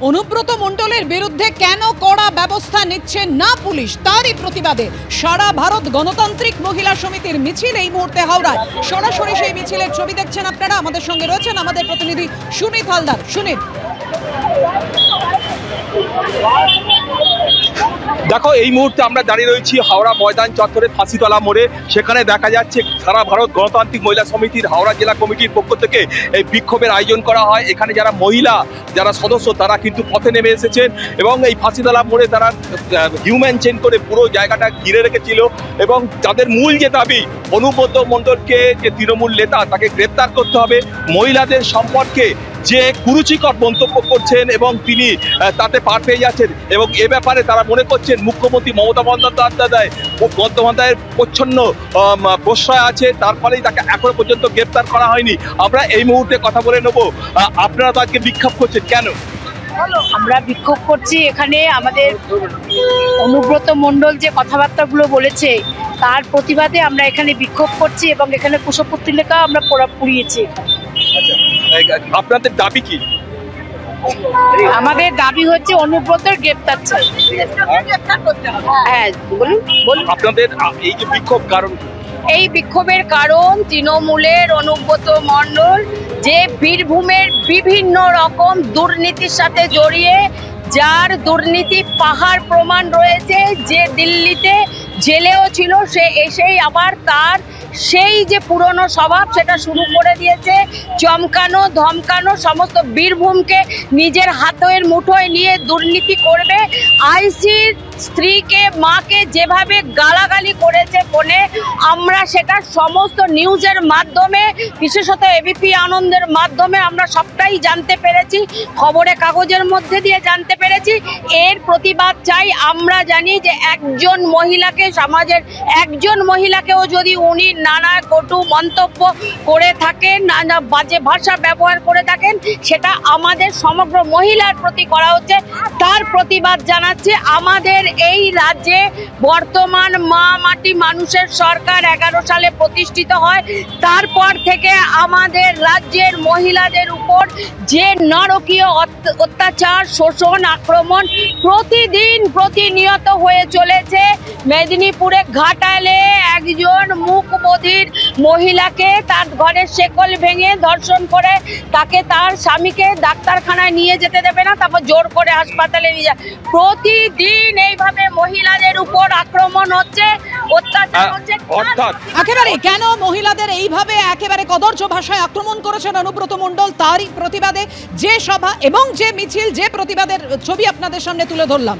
অনুব্রত মণ্ডলের বিরুদ্ধে কেন কড়া ব্যবস্থা নিচ্ছে না পুলিশ, তারই প্রতিবাদে সারা ভারত গণতান্ত্রিক মহিলা সমিতির মিছিল এই মুহূর্তে হাওড়ায়। সরাসরি সেই মিছিলের ছবি দেখছেন আপনারা। আমাদের সঙ্গে রয়েছেন আমাদের প্রতিনিধি সুনীত হালদার। সুনীত, দেখো, এই মুহূর্তে আমরা দাঁড়িয়ে রয়েছি হাওড়া ময়দান চত্বরে ফাঁসিতলা মোড়ে। সেখানে দেখা যাচ্ছে সারা ভারত গণতান্ত্রিক মহিলা সমিতির হাওড়া জেলা কমিটির পক্ষ থেকে এই বিক্ষোভের আয়োজন করা হয়। এখানে যারা মহিলা যারা সদস্য তারা কিন্তু পথে নেমে এসেছেন এবং এই ফাঁসিতলা মোড়ে তারা হিউম্যান চেইন করে পুরো জায়গাটা ঘিরে রেখেছিল এবং তাদের মূল যে দাবি, অনুব্রত মণ্ডলকে যে তৃণমূল নেতা তাকে গ্রেপ্তার করতে হবে। মহিলাদের সম্পর্কে যে কুরুচিকর মন্তব্য করছেন এবং তিনি তাতে পার পেয়ে যাচ্ছেন এবং এ ব্যাপারে তারা মনে করছেন মুখ্যমন্ত্রী মমতা বন্দ্যোপাধ্যায়ের প্রচ্ছন্ন প্রশ্রয় আছে, তার ফলেই তাকে এখনো পর্যন্ত গ্রেপ্তার করা হয়নি। আমরা এই মুহূর্তে কথা বলে নেব। আপনারা তো আজকে বিক্ষোভ করছেন কেন? আমরা বিক্ষোভ করছি এখানে আমাদের অনুব্রত মণ্ডল যে কথাবার্তাগুলো বলেছে তার প্রতিবাদে আমরা এখানে বিক্ষোভ করছি এবং এখানে কুশপুত্তলিকা আমরা পুড়িয়েছি। আপনাদের দাবি কি? আমাদের দাবি হচ্ছে অনুব্রতের গ্রেপ্তার চাই। হ্যাঁ, বলুন বলুন। আপনাদের এই যে বিক্ষোভ কারণ? এই বিক্ষোভের কারণ তৃণমূলের অনুব্রত মণ্ডল যে বীরভূমের বিভিন্ন রকম দুর্নীতির সাথে জড়িয়ে, যার দুর্নীতি পাহাড় প্রমাণ রয়েছে, যে দিল্লিতে জেলেও ছিল, সে এসেই আবার তার সেই যে পুরনো স্বভাব সেটা শুরু করে দিয়েছে। চমকানো ধমকানো, সমস্ত বীরভূমকে নিজের হাতের মুঠোয় নিয়ে দুর্নীতি করবে। আইসির স্ত্রীকে, মাকে যেভাবে গালাগালি করেছে ফোনে, আমরা সেটা সমস্ত নিউজের মাধ্যমে, বিশেষত এবিপি আনন্দের মাধ্যমে আমরা সবটাই জানতে পেরেছি, খবরের কাগজের মধ্যে দিয়ে জানতে পেরেছি। এর প্রতিবাদ চাই। আমরা জানি যে একজন মহিলাকে, সমাজের একজন মহিলাকেও যদি উনি নানা কটু মন্তব্য করে থাকেন, নানা বাজে ভাষা ব্যবহার করে থাকেন, সেটা আমাদের সমগ্র মহিলার প্রতি করা হচ্ছে, তার প্রতিবাদ জানাচ্ছে। আমাদের এই রাজ্যে বর্তমান মা মাটি মানুষের সরকার 11 সালে প্রতিষ্ঠিত হয়। তারপর থেকে আমাদের রাজ্যের মহিলাদের উপর যে নারকীয় অত্যাচার, শোষণ, আক্রমণ প্রতিদিন প্রতিনিয়ত হয়ে চলেছে। মেদিনীপুরে ঘাটালে একজন মুখবধির মহিলাকে তার ঘরের শেকল ভেঙে ধর্ষণ করে তাকে, তার স্বামীকে ডাক্তারখানায় নিয়ে যেতে দেবে না, তারপর জোর করে হাসপাতালে নিয়ে যায়। প্রতিদিন এইভাবে মহিলাদের উপর আক্রমণ হচ্ছে, অত্যাচার হচ্ছে। একেবারে কেন মহিলাদের এইভাবে একেবারে কদর্য ভাষায় আক্রমণ করেছেন অনুব্রত মণ্ডল, তারই প্রতিবাদে যে সভা এবং যে মিছিল, যে প্রতিবাদের ছবি আপনাদের সামনে তুলে ধরলাম।